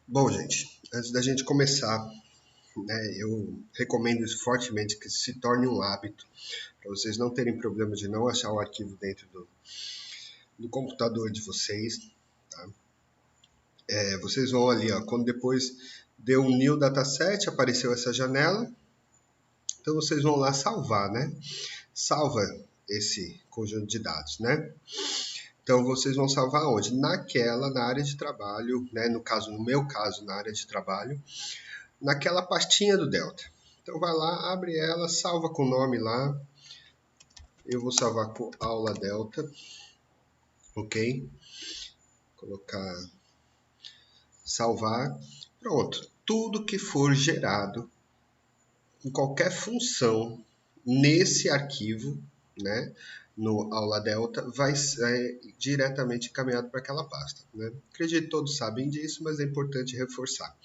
Bom, gente, antes da gente começar, né, eu recomendo fortemente que se torne um hábito, para vocês não terem problema de não achar o arquivo dentro do computador de vocês. Tá? Vocês vão ali, ó, quando depois deu um new dataset, apareceu essa janela, então vocês vão lá salvar, né? Salva esse conjunto de dados, né? Então vocês vão salvar onde? Na área de trabalho, né? No meu caso, na área de trabalho, naquela pastinha do Delta. Então vai lá, abre ela, salva com o nome lá. Eu vou salvar com aula Delta, ok? Colocar salvar. Pronto. Tudo que for gerado em qualquer função nesse arquivo, né, no aula Delta, vai ser diretamente encaminhado para aquela pasta. Né? Acredito que todos sabem disso, mas é importante reforçar.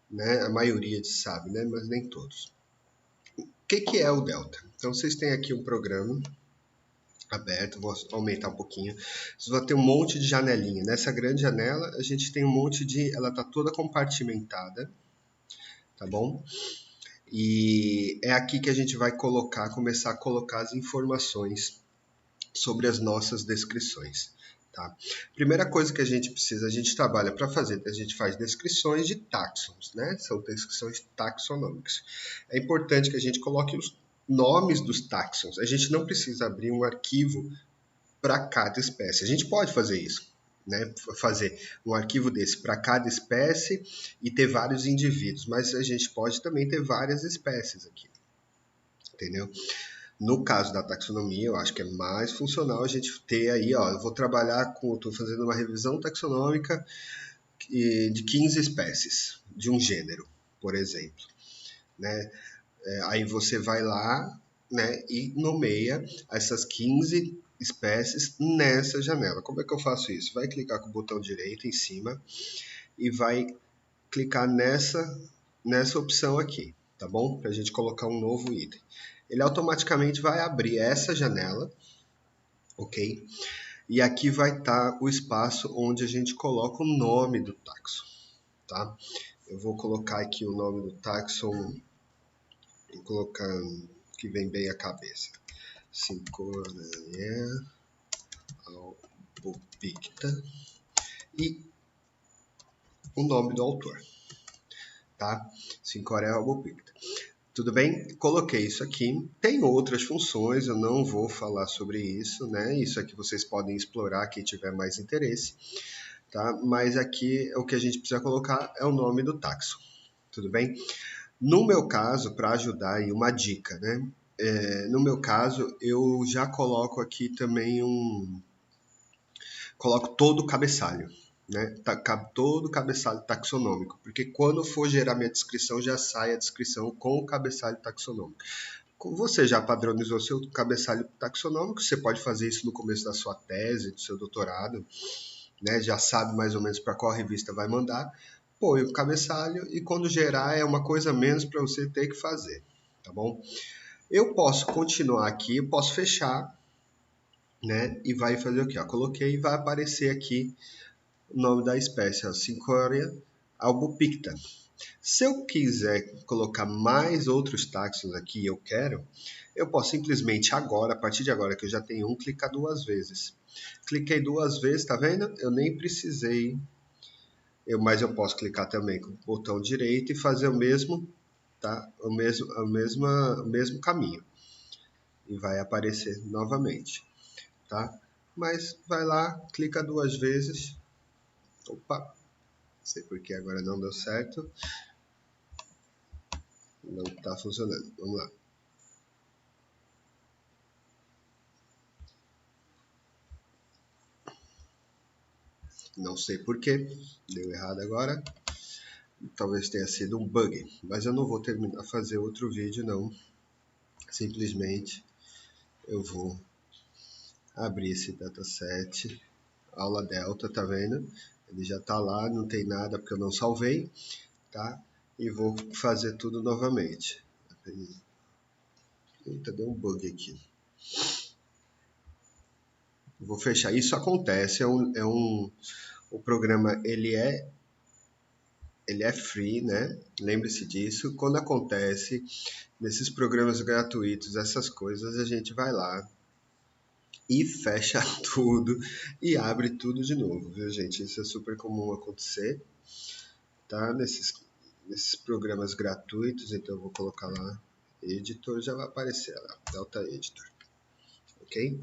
Né? A maioria sabe, né? Mas nem todos. O que é o Delta? Então, vocês têm aqui um programa aberto, vou aumentar um pouquinho. Vocês vão ter um monte de janelinha. Nessa grande janela, a gente tem um monte de... Ela está toda compartimentada, tá bom? E é aqui que a gente vai começar a colocar as informações sobre as nossas descrições. Tá? Primeira coisa que a gente precisa, a gente trabalha para fazer, a gente faz descrições de taxons, né? São descrições taxonômicas. É importante que a gente coloque os nomes dos taxons. A gente não precisa abrir um arquivo para cada espécie. A gente pode fazer isso, né? Fazer um arquivo desse para cada espécie e ter vários indivíduos, mas a gente pode também ter várias espécies aqui, entendeu? No caso da taxonomia, eu acho que é mais funcional a gente ter aí, ó, eu vou trabalhar com, estou fazendo uma revisão taxonômica de 15 espécies de um gênero, por exemplo, né? Aí você vai lá, né, e nomeia essas 15 espécies nessa janela. Como é que eu faço isso? Vai clicar com o botão direito em cima e vai clicar nessa opção aqui, tá bom? Para a gente colocar um novo item. Ele automaticamente vai abrir essa janela, ok? E aqui vai estar o espaço onde a gente coloca o nome do taxon, tá? Eu vou colocar aqui o nome do taxon, vou colocar que vem bem à cabeça. Syncorea albopicta e o nome do autor, tá? Syncorea albopicta. Tudo bem? Coloquei isso aqui. Tem outras funções, eu não vou falar sobre isso, né? Isso aqui vocês podem explorar quem tiver mais interesse, tá? Mas aqui o que a gente precisa colocar é o nome do taxon, tudo bem? No meu caso, para ajudar aí, uma dica, né? No meu caso, eu já coloco aqui também coloco todo o cabeçalho, né? Todo o cabeçalho taxonômico, porque quando for gerar minha descrição, já sai a descrição com o cabeçalho taxonômico. Você já padronizou seu cabeçalho taxonômico, você pode fazer isso no começo da sua tese, do seu doutorado, né? Já sabe mais ou menos para qual revista vai mandar, põe o cabeçalho e quando gerar é uma coisa menos para você ter que fazer, tá bom? Eu posso continuar aqui, eu posso fechar, né? E vai fazer o quê? Coloquei e vai aparecer aqui o nome da espécie, Syncorea albopicta. Se eu quiser colocar mais outros táxons aqui, eu posso simplesmente agora, a partir de agora que eu já tenho um, clicar duas vezes. Cliquei duas vezes, tá vendo? Eu nem precisei, mas eu posso clicar também com o botão direito e fazer o mesmo, tá? O mesmo caminho. E vai aparecer novamente, tá? Mas vai lá, clica duas vezes. Opa, não sei porque agora não deu certo. Não está funcionando. Vamos lá. Não sei porquê, deu errado agora. Talvez tenha sido um bug, mas eu não vou terminar fazer outro vídeo não. Simplesmente eu vou abrir esse dataset, aula delta, tá vendo? Ele já tá lá, não tem nada porque eu não salvei, tá? E vou fazer tudo novamente. Eita, deu um bug aqui. Vou fechar. Isso acontece, o programa ele é ele é free, né? Lembre-se disso. Quando acontece nesses programas gratuitos, essas coisas, a gente vai lá e fecha tudo e abre tudo de novo, viu, gente? Isso é super comum acontecer, tá? Nesses programas gratuitos, então eu vou colocar lá Editor, já vai aparecer lá, Delta Editor, ok?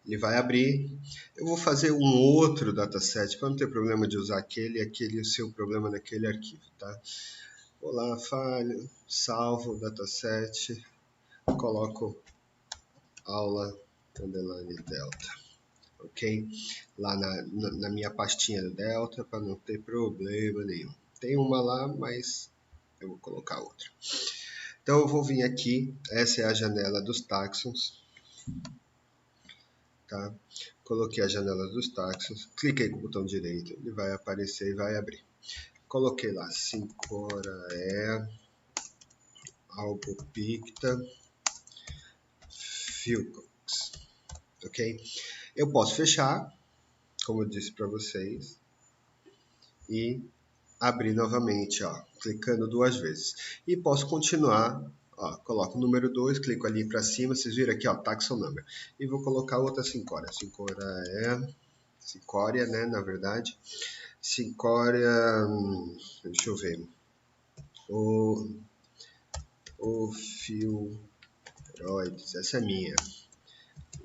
Ele vai abrir. Eu vou fazer um outro dataset para não ter problema de usar aquele e o seu problema naquele arquivo, tá? Vou lá, falho, salvo o dataset, coloco aula underline delta, ok? Lá na minha pastinha do delta para não ter problema nenhum. Tem uma lá, mas eu vou colocar outra. Então eu vou vir aqui, essa é a janela dos taxons, tá? Coloquei a janela dos taxons, cliquei com o botão direito, ele vai aparecer e vai abrir. Coloquei lá Syncorae, Albopicta, Philcox, ok? Eu posso fechar, como eu disse para vocês, e abrir novamente, ó, clicando 2 vezes. E posso continuar, ó, coloco o número 2, clico ali para cima, vocês viram aqui, ó, Taxon Number. E vou colocar outra Syncoria. Syncoria, né, na verdade. Syncoria, deixa eu ver. Ophiuroides, essa é minha.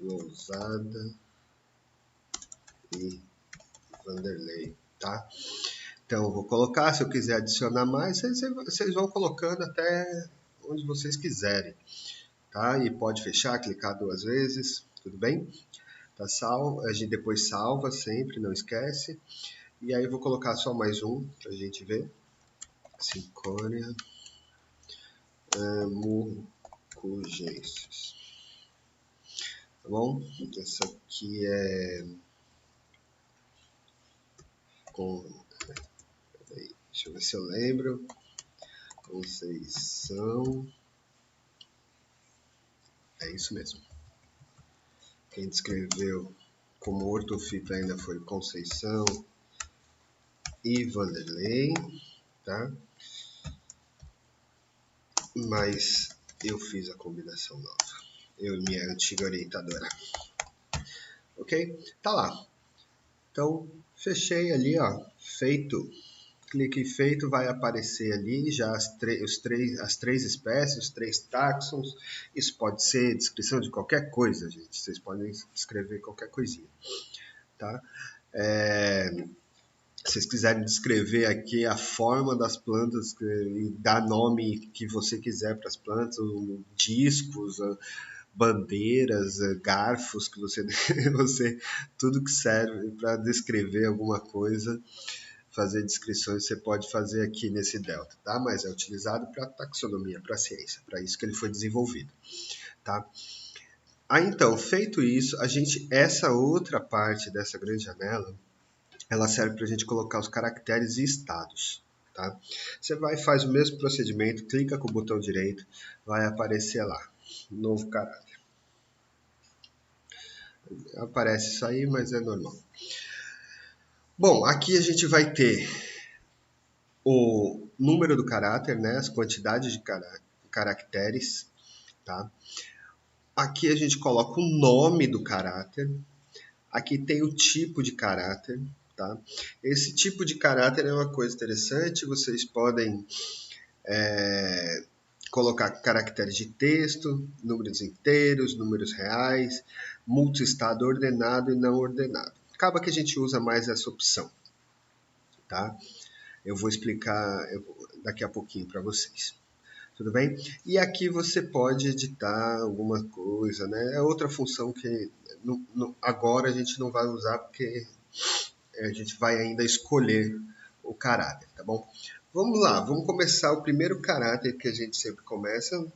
Lousada e Vanderlei, tá? Então, eu vou colocar, se eu quiser adicionar mais, vocês vão colocando até onde vocês quiserem, tá? E pode fechar, clicar 2 vezes, tudo bem? Tá salvo, a gente depois salva sempre, não esquece. E aí eu vou colocar só mais um, pra gente ver. Syncoria mucogensis. Tá bom? Essa aqui é com... Deixa eu ver se eu lembro. Conceição. É isso mesmo. Quem descreveu como ortofita ainda foi Conceição e Vanderlei, tá? Mas eu fiz a combinação nova. Eu e minha antiga orientadora. Ok? Tá lá. Então, fechei ali, ó. Feito. Clique em feito, vai aparecer ali já as 3 espécies, os 3 táxons. Isso pode ser descrição de qualquer coisa, gente. Vocês podem escrever qualquer coisinha, tá? Se vocês quiserem descrever aqui a forma das plantas e dar nome que você quiser para as plantas, discos, bandeiras, garfos, que você tudo que serve para descrever alguma coisa, fazer descrições, você pode fazer aqui nesse delta, tá? Mas é utilizado para taxonomia, para ciência, para isso que ele foi desenvolvido, tá? Aí então, feito isso, essa outra parte dessa grande janela, ela serve para a gente colocar os caracteres e estados, tá? Você vai e faz o mesmo procedimento, clica com o botão direito, vai aparecer lá, novo caráter. Aparece isso aí, mas é normal. Bom, aqui a gente vai ter o número do caráter, né? As quantidades de caracteres, tá? Aqui a gente coloca o nome do caráter. Aqui tem o tipo de caráter, tá? Esse tipo de caráter é uma coisa interessante. Vocês podem colocar caracteres de texto, números inteiros, números reais, multiestado ordenado e não ordenado. Acaba que a gente usa mais essa opção, tá? Eu vou explicar daqui a pouquinho para vocês. Tudo bem? E aqui você pode editar alguma coisa, né? É outra função que agora a gente não vai usar porque a gente vai ainda escolher o caráter, tá bom? Vamos lá, vamos começar o primeiro caráter que a gente sempre começa.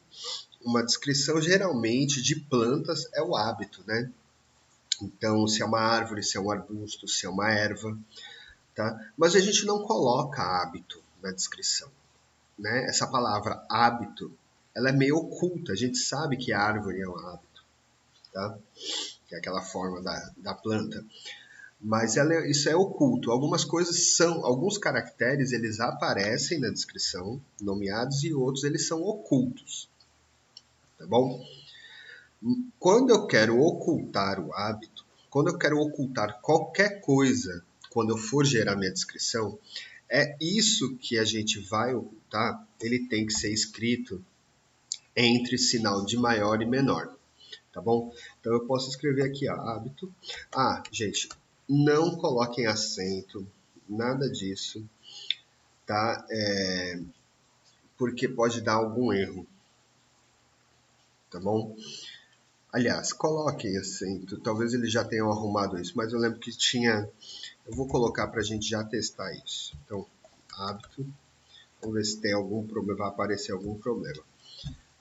Uma descrição geralmente de plantas é o hábito, né? Então, se é uma árvore, se é um arbusto, se é uma erva, tá? Mas a gente não coloca hábito na descrição, né? Essa palavra hábito, ela é meio oculta. A gente sabe que a árvore é um hábito, tá? Que é aquela forma da planta. mas isso é oculto. Alguns caracteres eles aparecem na descrição, nomeados, e outros eles são ocultos, tá bom? Quando eu quero ocultar o hábito, quando eu quero ocultar qualquer coisa, quando eu for gerar minha descrição, é isso que a gente vai ocultar, ele tem que ser escrito entre sinal de maior e menor, tá bom? Então eu posso escrever aqui, ó, hábito. Gente, não coloquem acento, nada disso, tá? Porque pode dar algum erro, tá bom? Aliás, coloquem acento, talvez eles já tenham arrumado isso, mas eu lembro que tinha. Eu vou colocar para a gente já testar isso. Então, hábito, vamos ver se tem algum problema, vai aparecer algum problema,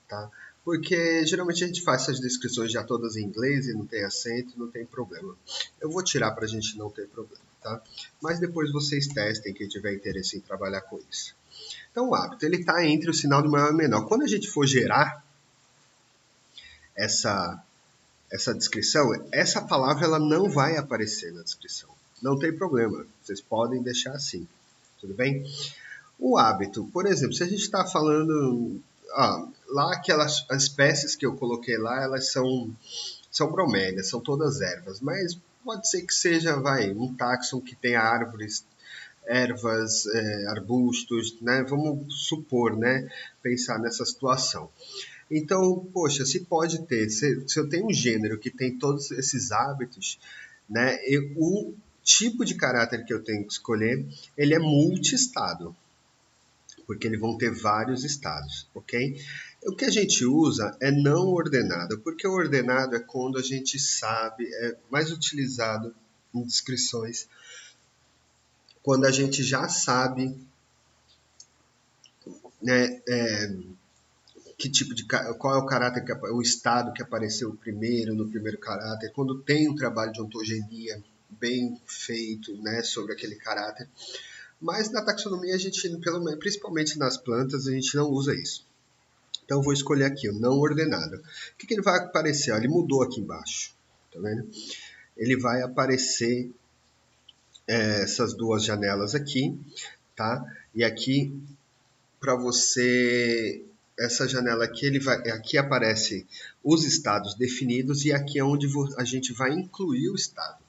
tá? Porque geralmente a gente faz essas descrições já todas em inglês e não tem acento, não tem problema. Eu vou tirar para a gente não ter problema, tá? Mas depois vocês testem, quem tiver interesse em trabalhar com isso. Então, o hábito, ele está entre o sinal de maior e menor. Quando a gente for gerar essa descrição, essa palavra ela não vai aparecer na descrição. Não tem problema, vocês podem deixar assim, tudo bem? O hábito, por exemplo, se a gente está falando, lá aquelas as espécies que eu coloquei lá, elas são bromélias, são todas ervas, mas pode ser que seja, um táxon que tenha árvores, ervas, arbustos, né? Vamos supor, né? Pensar nessa situação. Então, poxa, se pode ter, se eu tenho um gênero que tem todos esses hábitos, né? O tipo de caráter que eu tenho que escolher, ele é multi-estado, porque eles vão ter vários estados, ok? O que a gente usa é não ordenado, porque o ordenado é quando a gente sabe, é mais utilizado em descrições, quando a gente já sabe, né, que tipo de qual é o caráter o estado que apareceu primeiro no primeiro caráter, quando tem um trabalho de ontogenia bem feito, né, sobre aquele caráter. Mas na taxonomia a gente, principalmente nas plantas, a gente não usa isso. Então eu vou escolher aqui o não ordenado. O que ele vai aparecer? Ele mudou aqui embaixo, tá vendo? Ele vai aparecer essas duas janelas aqui, tá? E aqui para você, essa janela aqui, aqui aparece os estados definidos e aqui é onde a gente vai incluir o estado,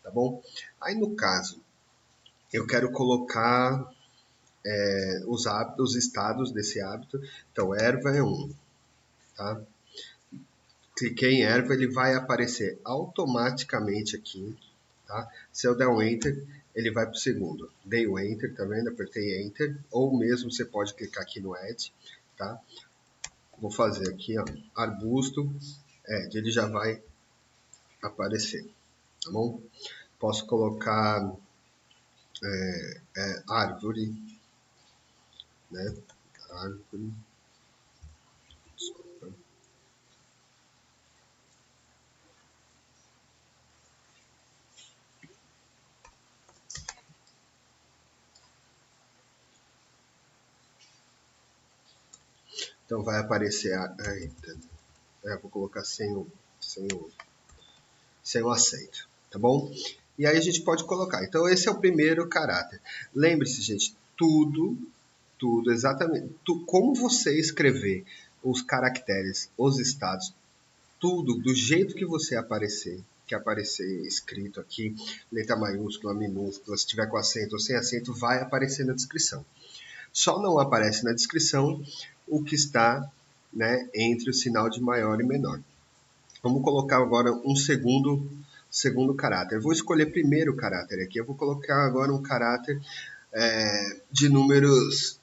tá bom? Aí no caso, eu quero colocar os estados desse hábito. Então, erva é um, tá? Cliquei em erva, ele vai aparecer automaticamente aqui, tá? Se eu der um Enter, ele vai para o segundo. Dei o Enter, tá vendo? Apertei Enter, ou mesmo você pode clicar aqui no Add, tá? Vou fazer aqui, ó, arbusto, ele já vai aparecer, tá bom? Posso colocar árvore, né? Árvore, desculpa. Então vai aparecer vou colocar sem o acento, tá bom? E aí a gente pode colocar. Então esse é o primeiro caráter. Lembre-se, gente, tudo exatamente, como você escrever os caracteres, os estados, tudo do jeito que você que aparecer escrito aqui, letra maiúscula, minúscula, se tiver com acento ou sem acento, vai aparecer na descrição. Só não aparece na descrição o que está, né, entre o sinal de maior e menor. Vamos colocar agora um segundo caráter. Eu vou escolher primeiro o caráter aqui. Eu vou colocar agora um caráter de números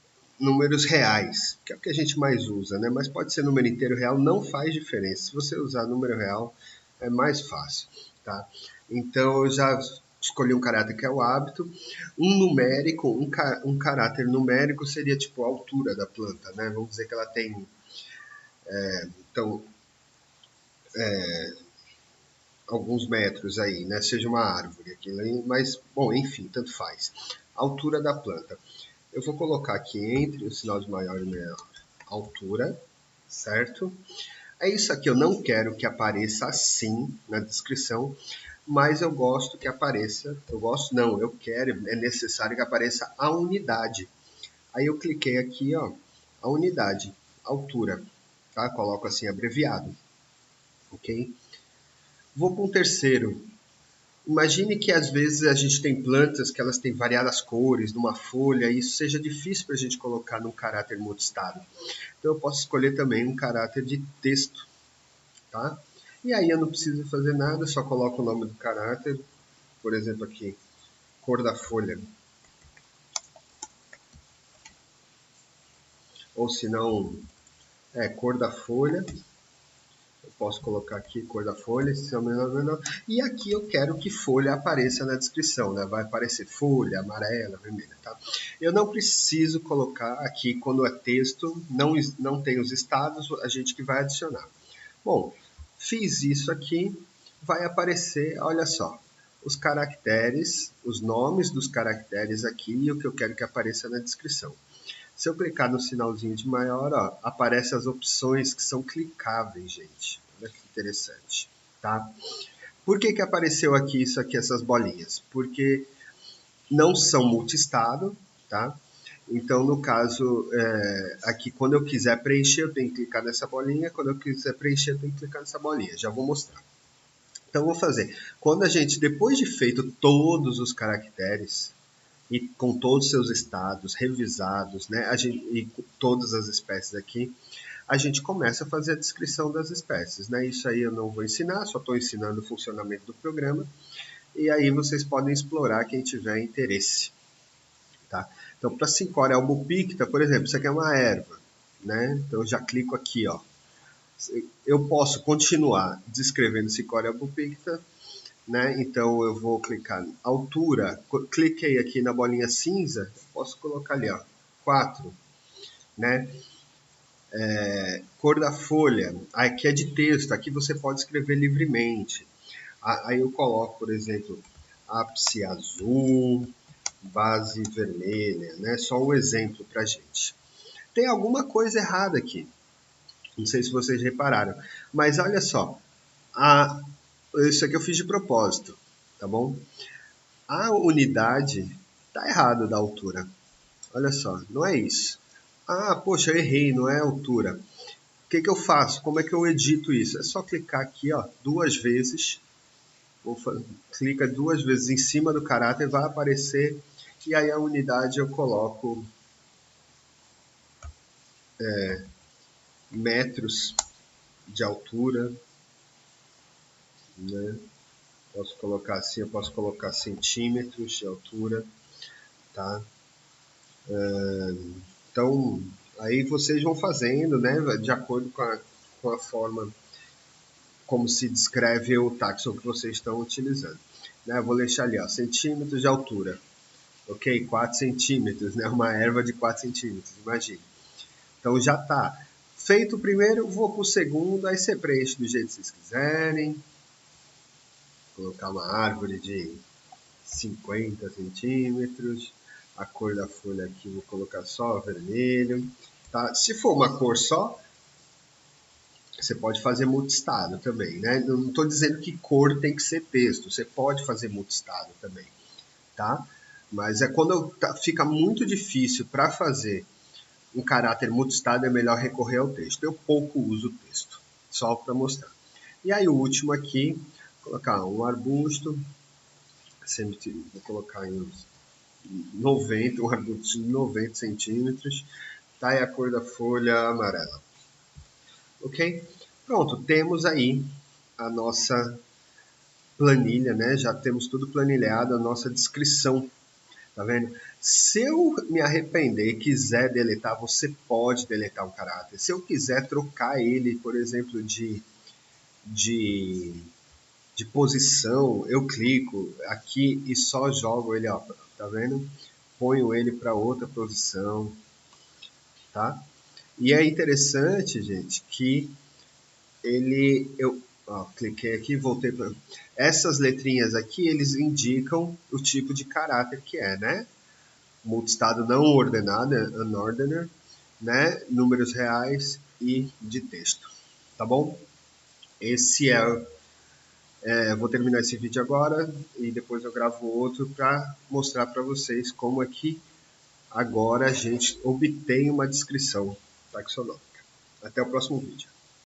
reais, que é o que a gente mais usa, né? Mas pode ser número inteiro real, não faz diferença. Se você usar número real, é mais fácil, tá? Então eu já escolhi um caráter que é o hábito. Um numérico, um caráter numérico seria tipo a altura da planta, né? Vamos dizer que ela tem, então, alguns metros aí, né? Seja uma árvore, aquilo, mas, bom, enfim, tanto faz. A altura da planta. Eu vou colocar aqui entre o sinal de maior e menor altura, certo? É isso aqui, eu não quero que apareça assim na descrição, mas eu gosto que apareça, eu gosto não, eu quero, é necessário que apareça a unidade. Aí eu cliquei aqui, ó, a unidade, altura, tá? Coloco assim abreviado, ok? Vou para um terceiro. Imagine que às vezes a gente tem plantas que elas têm variadas cores numa folha, e isso seja difícil para a gente colocar num caráter multistado. Então eu posso escolher também um caráter de texto, tá? E aí eu não preciso fazer nada, só coloco o nome do caráter, por exemplo aqui, cor da folha. Ou se não, cor da folha. Eu posso colocar aqui cor da folha, e aqui eu quero que folha apareça na descrição, né? Vai aparecer folha, amarela, vermelha, tá? Eu não preciso colocar aqui, quando é texto, não tem os estados, a gente que vai adicionar. Bom, fiz isso aqui, vai aparecer, olha só, os caracteres, os nomes dos caracteres aqui e o que eu quero que apareça na descrição. Se eu clicar no sinalzinho de maior, ó, aparecem as opções que são clicáveis, gente. Olha que interessante, tá? Por que apareceu aqui isso aqui, essas bolinhas? Porque não são multistado, tá? Então, no caso, aqui, quando eu quiser preencher, eu tenho que clicar nessa bolinha. Quando eu quiser preencher, eu tenho que clicar nessa bolinha. Já vou mostrar. Então, vou fazer. Quando a gente, depois de feito todos os caracteres, e com todos os seus estados revisados, né, e com todas as espécies aqui, a gente começa a fazer a descrição das espécies. Né? Isso aí eu não vou ensinar, só estou ensinando o funcionamento do programa, e aí vocês podem explorar quem tiver interesse. Tá? Então, para Cincória albopicta, por exemplo, isso aqui é uma erva. Né? Então, eu já clico aqui. Ó. Eu posso continuar descrevendo Cincória albopicta, né? Então eu vou clicar em altura, cliquei aqui na bolinha cinza, posso colocar ali, ó, 4, né? Cor da folha, aqui é de texto, aqui você pode escrever livremente. Aí eu coloco, por exemplo, ápice azul, base vermelha, né? Só um exemplo para gente. Tem alguma coisa errada aqui, não sei se vocês repararam, mas olha só, isso aqui eu fiz de propósito, tá bom? A unidade está errada da altura. Olha só, não é isso. Ah, poxa, eu errei, não é a altura. O que eu faço? Como é que eu edito isso? É só clicar aqui, ó, duas vezes. Clica duas vezes em cima do caráter, vai aparecer. E aí a unidade eu coloco metros de altura. Né? Posso colocar assim, eu posso colocar centímetros de altura. Tá? Então, aí vocês vão fazendo, né, de acordo com a forma como se descreve o táxon que vocês estão utilizando. Né, vou deixar ali, ó, centímetros de altura. Ok, 4 centímetros, né, uma erva de 4 centímetros, imagine. Então já está. Feito o primeiro, vou para o segundo, aí você preenche do jeito que vocês quiserem. Vou colocar uma árvore de 50 centímetros. A cor da folha aqui vou colocar só vermelho. Tá? Se for uma cor só, você pode fazer multistado também. Né? Não estou dizendo que cor tem que ser texto. Você pode fazer multistado também. Tá? Mas é quando fica muito difícil para fazer um caráter multistado, é melhor recorrer ao texto. Eu pouco uso o texto, só para mostrar. E aí o último aqui, vou colocar um arbusto, sempre vou colocar em uns 90, um arbusto de 90 centímetros, tá? E a cor da folha amarela. Ok? Pronto, temos aí a nossa planilha, né? Já temos tudo planilhado, a nossa descrição. Tá vendo? Se eu me arrepender e quiser deletar, você pode deletar um caráter. Se eu quiser trocar ele, por exemplo, de posição, eu clico aqui e só jogo ele, ó, tá vendo? Ponho ele para outra posição, tá? E é interessante, gente, que cliquei aqui, voltei para essas letrinhas aqui, eles indicam o tipo de caráter que é, né? Multistado não ordenado, unordener, né? Números reais e de texto, tá bom? Esse é Vou terminar esse vídeo agora e depois eu gravo outro para mostrar para vocês como é que agora a gente obtém uma descrição taxonômica. Até o próximo vídeo.